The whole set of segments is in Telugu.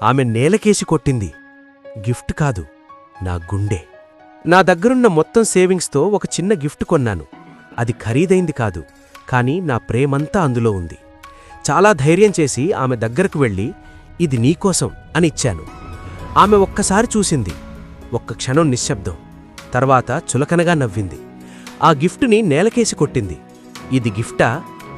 ఆమె నేలకేసి కొట్టింది. గిఫ్ట్ కాదు, నా గుండె. నా దగ్గరున్న మొత్తం సేవింగ్స్తో ఒక చిన్న గిఫ్ట్ కొన్నాను. అది ఖరీదైంది కాదు, కాని నా ప్రేమంతా అందులో ఉంది. చాలా ధైర్యం చేసి ఆమె దగ్గరకు వెళ్ళి, ఇది నీకోసం అని ఇచ్చాను. ఆమె ఒక్కసారి చూసింది. ఒక్క క్షణం నిశ్శబ్దం. తర్వాత చులకనగా నవ్వింది. ఆ గిఫ్టుని నేలకేసి కొట్టింది. ఇది గిఫ్టా?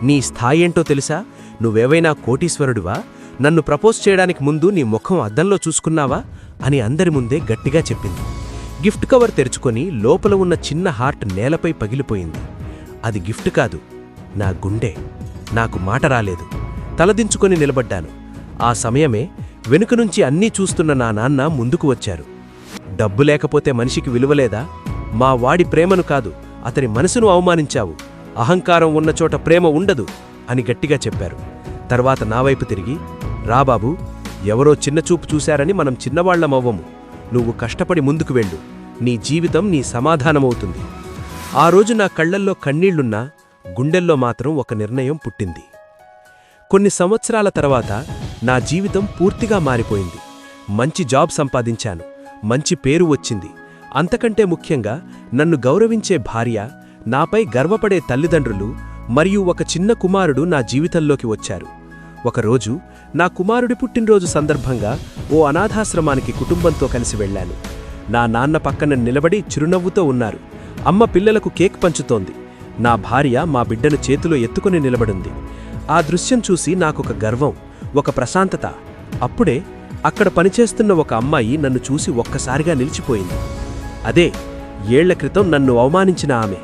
నీ స్థాయేంటో తెలుసా? నువ్వేవైనా కోటీశ్వరుడివా? నన్ను ప్రపోజ్ చేయడానికి ముందు నీ ముఖం అద్దంలో చూసుకున్నావా అని అందరి ముందే గట్టిగా చెప్పింది. గిఫ్ట్ కవర్ తెరుచుకొని లోపల ఉన్న చిన్న హార్ట్ నేలపై పగిలిపోయింది. అది గిఫ్ట్ కాదు, నా గుండె. నాకు మాట రాలేదు. తలదించుకొని నిలబడ్డాను. ఆ సమయమే వెనుక నుంచి అన్నీ చూస్తున్న నా నాన్న ముందుకు వచ్చారు. డబ్బు లేకపోతే మనిషికి విలువలేదా? మా వాడి ప్రేమను కాదు, అతని మనసును అవమానించావు. అహంకారం ఉన్నచోట ప్రేమ ఉండదు అని గట్టిగా చెప్పారు. తర్వాత నావైపు తిరిగి, రాబాబూ, ఎవరో చిన్నచూపు చూశారని మనం చిన్నవాళ్లమవ్వము. నువ్వు కష్టపడి ముందుకు వెళ్ళు. నీ జీవితం నీ సమాధానమవుతుంది. ఆ రోజు నా కళ్లల్లో కన్నీళ్లున్నా గుండెల్లో మాత్రం ఒక నిర్ణయం పుట్టింది. కొన్ని సంవత్సరాల తర్వాత నా జీవితం పూర్తిగా మారిపోయింది. మంచి జాబ్ సంపాదించాను. మంచి పేరు వచ్చింది. అంతకంటే ముఖ్యంగా నన్ను గౌరవించే భార్య, నాపై గర్వపడే తల్లిదండ్రులు మరియు ఒక చిన్న కుమారుడు నా జీవితంలోకి వచ్చారు. ఒకరోజు నా కుమారుడి పుట్టినరోజు సందర్భంగా ఓ అనాథాశ్రమానికి కుటుంబంతో కలిసి వెళ్లాను. నా నాన్న పక్కన నిలబడి చిరునవ్వుతో ఉన్నారు. అమ్మ పిల్లలకు కేక్ పంచుతోంది. నా భార్య మా బిడ్డను చేతిలో ఎత్తుకుని నిలబడింది. ఆ దృశ్యం చూసి నాకొక గర్వం, ఒక ప్రశాంతత. అప్పుడే అక్కడ పనిచేస్తున్న ఒక అమ్మాయి నన్ను చూసి ఒక్కసారిగా నిలిచిపోయింది. అదే ఏళ్ల క్రితం నన్ను అవమానించిన ఆమె.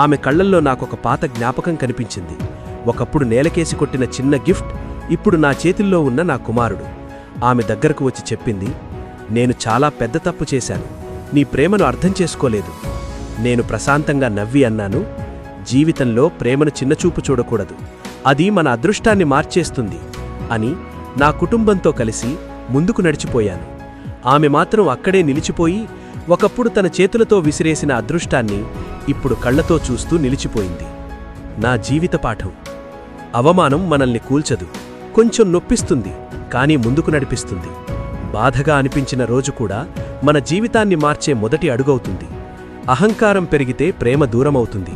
ఆమె కళ్లల్లో నాకొక పాత జ్ఞాపకం కనిపించింది. ఒకప్పుడు నేలకేసి కొట్టిన చిన్న గిఫ్ట్ ఇప్పుడు నా చేతుల్లో ఉన్న నా కుమారుడు. ఆమె దగ్గరకు వచ్చి చెప్పింది, నేను చాలా పెద్ద తప్పు చేశాను. నీ ప్రేమను అర్థం చేసుకోలేదు. నేను ప్రశాంతంగా నవ్వి అన్నాను, జీవితంలో ప్రేమను చిన్నచూపు చూడకూడదు. అది మన అదృష్టాన్ని మార్చేస్తుంది అని నా కుటుంబంతో కలిసి ముందుకు నడిచిపోయాను. ఆమె మాత్రం అక్కడే నిలిచిపోయి ఒకప్పుడు తన చేతులతో విసిరేసిన అదృష్టాన్ని ఇప్పుడు కళ్లతో చూస్తూ నిలిచిపోయింది. నా జీవిత పాఠం: అవమానం మనల్ని కూల్చదు, కొంచెం నొప్పిస్తుంది, కానీ ముందుకు నడిపిస్తుంది. బాధగా అనిపించిన రోజు కూడా మన జీవితాన్ని మార్చే మొదటి అడుగవుతుంది. అహంకారం పెరిగితే ప్రేమ దూరమవుతుంది.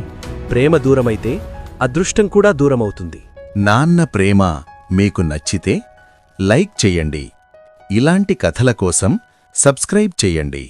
ప్రేమ దూరమైతే అదృష్టం కూడా దూరమవుతుంది. నాన్న ప్రేమ మీకు నచ్చితే లైక్ చెయ్యండి. ఇలాంటి కథల కోసం సబ్స్క్రైబ్ చెయ్యండి.